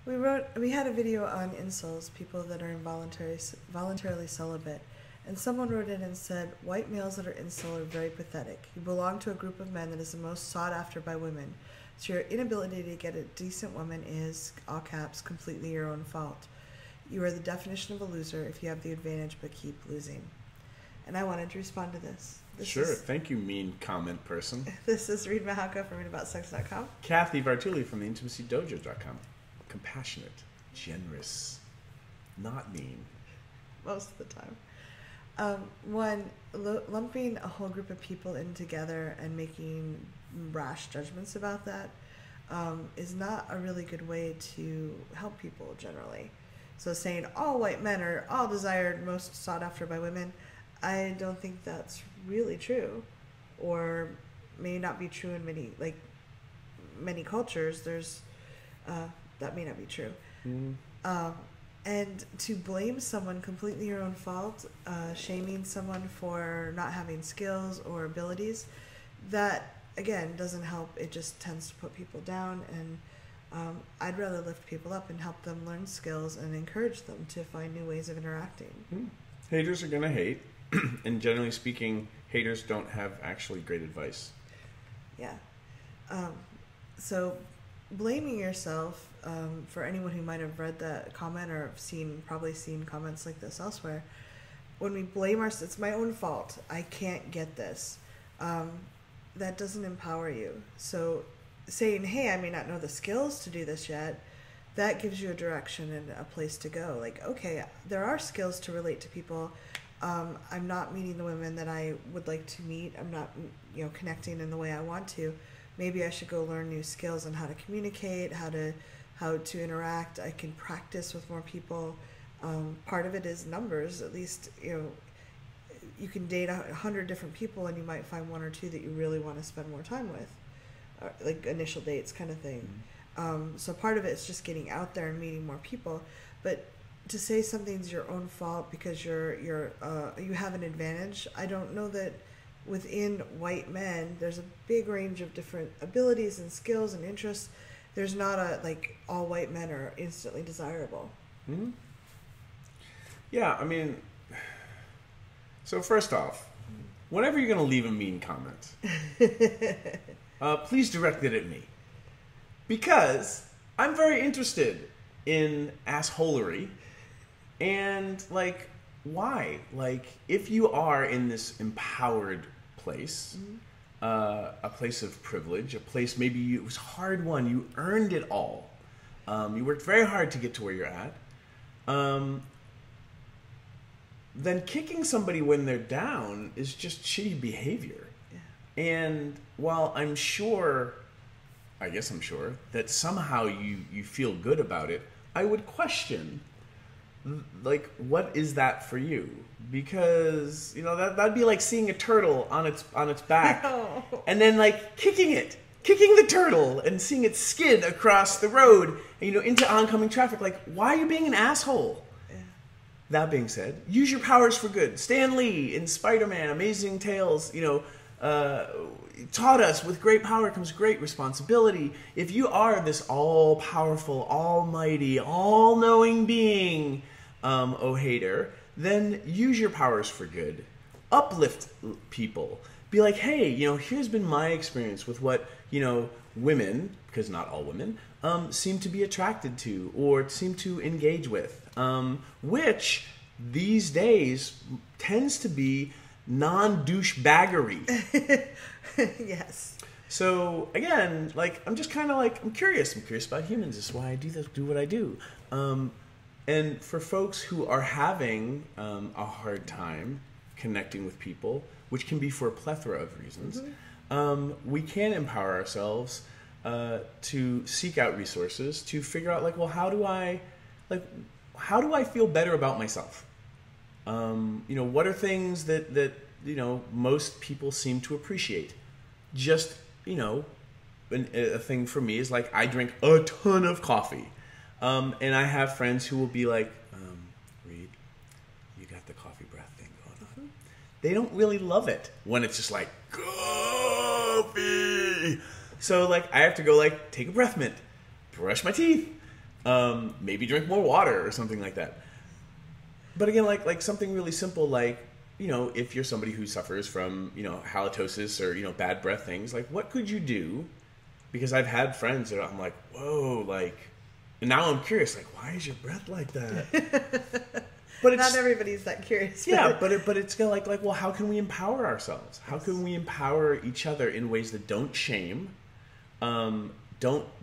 We had a video on incels, people that are voluntarily celibate, and someone wrote in and said, white males that are incel are very pathetic. You belong to a group of men that is the most sought after by women. So your inability to get a decent woman is, all caps, completely your own fault. You are the definition of a loser if you have the advantage but keep losing. And I wanted to respond to this. Sure. Thank you, mean comment person. This is Reid from ReidAboutSex.com. Cathy from TheIntimacyDojo.com. Compassionate, generous, not mean. Most of the time. Lumping a whole group of people in together and making rash judgments about that is not a really good way to help people generally. So saying all white men are all desired, most sought after by women, I don't think that's really true, or may not be true in many cultures. There's that may not be true. And to blame someone completely your own fault, shaming someone for not having skills or abilities, that again doesn't help. It just tends to put people down, and I'd rather lift people up and help them learn skills and encourage them to find new ways of interacting. Haters are gonna hate, and generally speaking, haters don't have actually great advice. Yeah. So blaming yourself, for anyone who might have read that comment or probably seen comments like this elsewhere, when we blame ourselves, it's my own fault, I can't get this, that doesn't empower you. So saying, hey, I may not know the skills to do this yet, that gives you a direction and a place to go. Like, okay, there are skills to relate to people. I'm not meeting the women that I would like to meet. I'm not, connecting in the way I want to. Maybe I should go learn new skills on how to communicate, how to interact. I can practice with more people. Part of it is numbers. At least, you can date 100 different people and you might find one or two that you really want to spend more time with, like initial dates kind of thing. So part of it is just getting out there and meeting more people. But to say something's your own fault because you have an advantage, I don't know that within white men there's a big range of different abilities and skills and interests. There's not all white men are instantly desirable. Yeah, I mean, so first off, whenever you're going to leave a mean comment, please direct it at me. Because I'm very interested in assholery. And, why? If you are in this empowered place, a place of privilege, a place maybe it was hard won, you earned it all. You worked very hard to get to where you're at. Then kicking somebody when they're down is just shitty behavior. Yeah. And while I guess I'm sure, that somehow you feel good about it, I would question, what is that for you? Because, that'd be like seeing a turtle on its back, no. And then kicking the turtle and seeing it skid across the road, and, into oncoming traffic. Why are you being an asshole? Yeah. That being said, use your powers for good. Stan Lee in Spider-Man, Amazing Tales, taught us with great power comes great responsibility. If you are this all-powerful, almighty, all-knowing being, oh hater, then use your powers for good. Uplift people. Be like, hey, here's been my experience with what, women, because not all women, seem to be attracted to or seem to engage with, which these days tends to be non-douchebaggery. Yes. So again, I'm just kind of I'm curious. I'm curious about humans. This is why I do what I do. And for folks who are having a hard time connecting with people, which can be for a plethora of reasons, we can empower ourselves to seek out resources to figure out how do I feel better about myself? What are things that most people seem to appreciate? Just, a thing for me is I drink a ton of coffee. And I have friends who will be like, Reid, you got the coffee breath thing going on. They don't really love it when it's just coffee. So I have to go take a breath mint, brush my teeth, Maybe drink more water or something like that. But again, like something really simple, like, you know, if you're somebody who suffers from, you know, halitosis or, you know, bad breath things, like, what could you do? Because I've had friends that I'm like, whoa, like, and now I'm curious, like, why is your breath like that? But it's, not everybody's that curious. Yeah, but it's gonna like, well, how can we empower ourselves? How can we empower each other in ways that don't shame, don't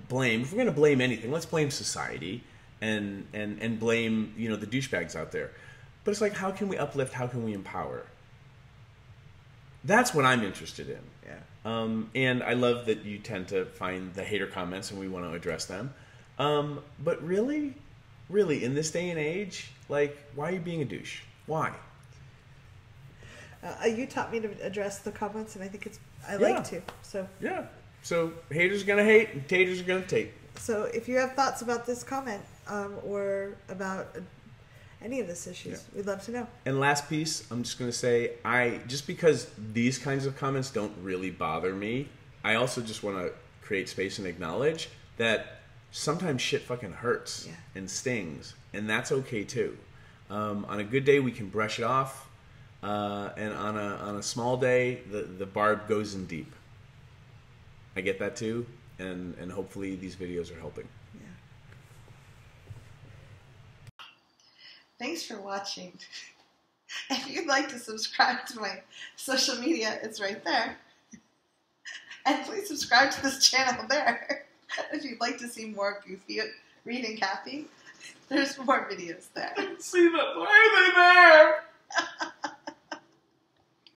blame? If we're gonna blame anything, let's blame society and blame, you know, the douchebags out there. But it's like, how can we uplift? How can we empower? That's what I'm interested in. Yeah. And I love that you tend to find the hater comments and we want to address them. But really, in this day and age, like, why are you being a douche? Why? You taught me to address the comments, and I think I like to. So yeah. So haters are gonna hate, and taters are gonna take. So if you have thoughts about this comment or about any of this issues, we'd love to know. And last piece, I'm just gonna say, just because these kinds of comments don't really bother me, I also just want to create space and acknowledge that sometimes shit fucking hurts and stings, and that's okay too. On a good day, we can brush it off, and on a small day, the barb goes in deep. I get that too, and hopefully these videos are helping. Yeah. Thanks for watching. If you'd like to subscribe to my social media, it's right there. And please subscribe to this channel there. If you'd like to see more goofy Reid and Cathy, there's more videos there. See them. Why are they there?